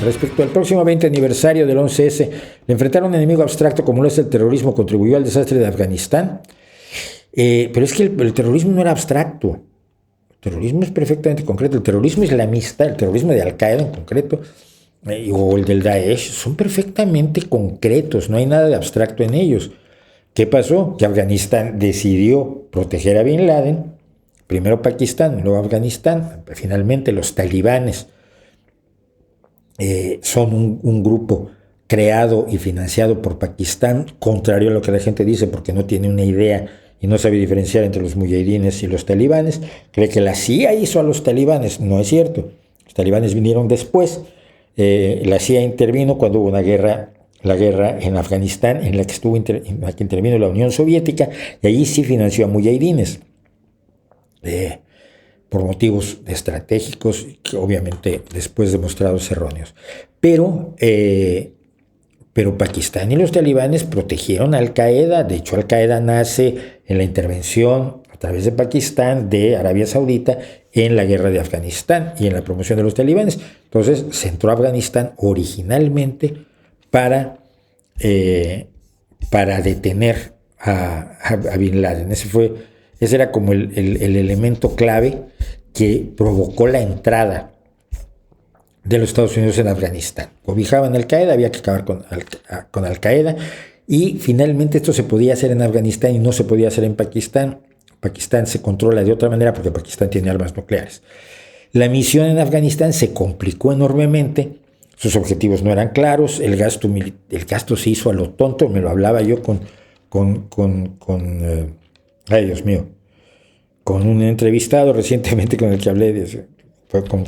Respecto al próximo 20 aniversario del 11S, le enfrentar a un enemigo abstracto como lo es el terrorismo contribuyó al desastre de Afganistán. Pero es que el terrorismo no era abstracto. El terrorismo es perfectamente concreto. El terrorismo islamista, el terrorismo de Al-Qaeda en concreto, o el del Daesh, son perfectamente concretos. No hay nada de abstracto en ellos. ¿Qué pasó? Que Afganistán decidió proteger a Bin Laden. Primero Pakistán, luego Afganistán. Finalmente los talibanes son un grupo creado y financiado por Pakistán, contrario a lo que la gente dice, porque no tiene una idea y no sabe diferenciar entre los mujahidines y los talibanes. Cree que la CIA hizo a los talibanes. No es cierto. Los talibanes vinieron después. La CIA intervino cuando hubo la guerra en Afganistán, en la que intervino la Unión Soviética, y allí sí financió a mujahidines. Por motivos estratégicos, que obviamente después demostrados erróneos. Pero Pakistán y los talibanes protegieron a Al-Qaeda. De hecho, Al-Qaeda nace en la intervención a través de Pakistán, de Arabia Saudita, en la guerra de Afganistán y en la promoción de los talibanes. Entonces, se entró a Afganistán originalmente para detener a Bin Laden. Ese era como el elemento clave que provocó la entrada de los Estados Unidos en Afganistán. Cobijaban a Al-Qaeda, había que acabar con Al-Qaeda, y finalmente esto se podía hacer en Afganistán y no se podía hacer en Pakistán. Pakistán se controla de otra manera porque Pakistán tiene armas nucleares. La misión en Afganistán se complicó enormemente, sus objetivos no eran claros, el gasto se hizo a lo tonto. Me lo hablaba yo ay Dios mío, con un entrevistado recientemente con el que hablé, fue con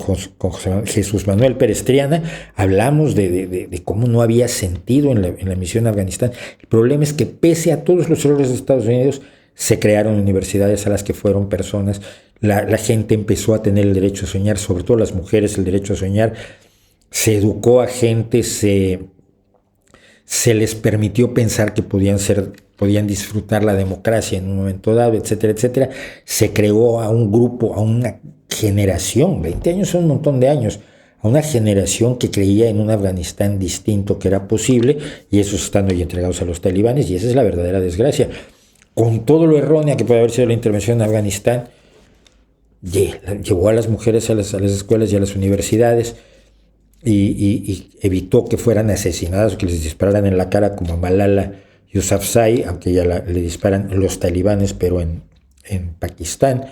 Jesús Manuel Pérez Triana. Hablamos de cómo no había sentido en la misión a Afganistán. El problema es que pese a todos los errores de Estados Unidos, se crearon universidades a las que fueron personas, la gente empezó a tener el derecho a soñar, sobre todo las mujeres el derecho a soñar, se educó a gente, se les permitió pensar que podían disfrutar la democracia en un momento dado, etcétera, etcétera. Se creó a un grupo, a una generación, 20 años son un montón de años, a una generación que creía en un Afganistán distinto que era posible, y esos están hoy entregados a los talibanes, y esa es la verdadera desgracia. Con todo lo errónea que puede haber sido la intervención en Afganistán, llevó a las mujeres a las escuelas y a las universidades, y evitó que fueran asesinadas o que les dispararan en la cara como a Malala Yousafzai, aunque ya le disparan los talibanes, pero en Pakistán.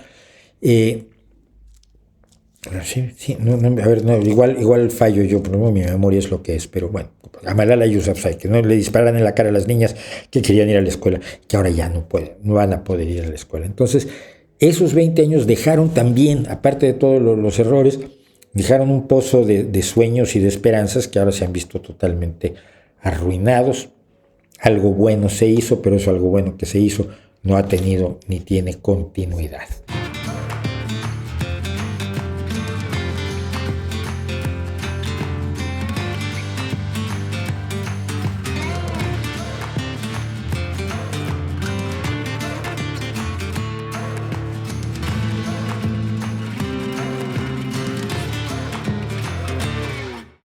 Igual fallo yo, pero mi memoria es lo que es, pero bueno, a Malala Yousafzai, que no le dispararan en la cara a las niñas que querían ir a la escuela, que ahora ya no van a poder ir a la escuela. Entonces, esos 20 años dejaron también, aparte de todos los errores, dejaron un pozo de sueños y de esperanzas que ahora se han visto totalmente arruinados. Algo bueno se hizo, pero eso algo bueno que se hizo no ha tenido ni tiene continuidad.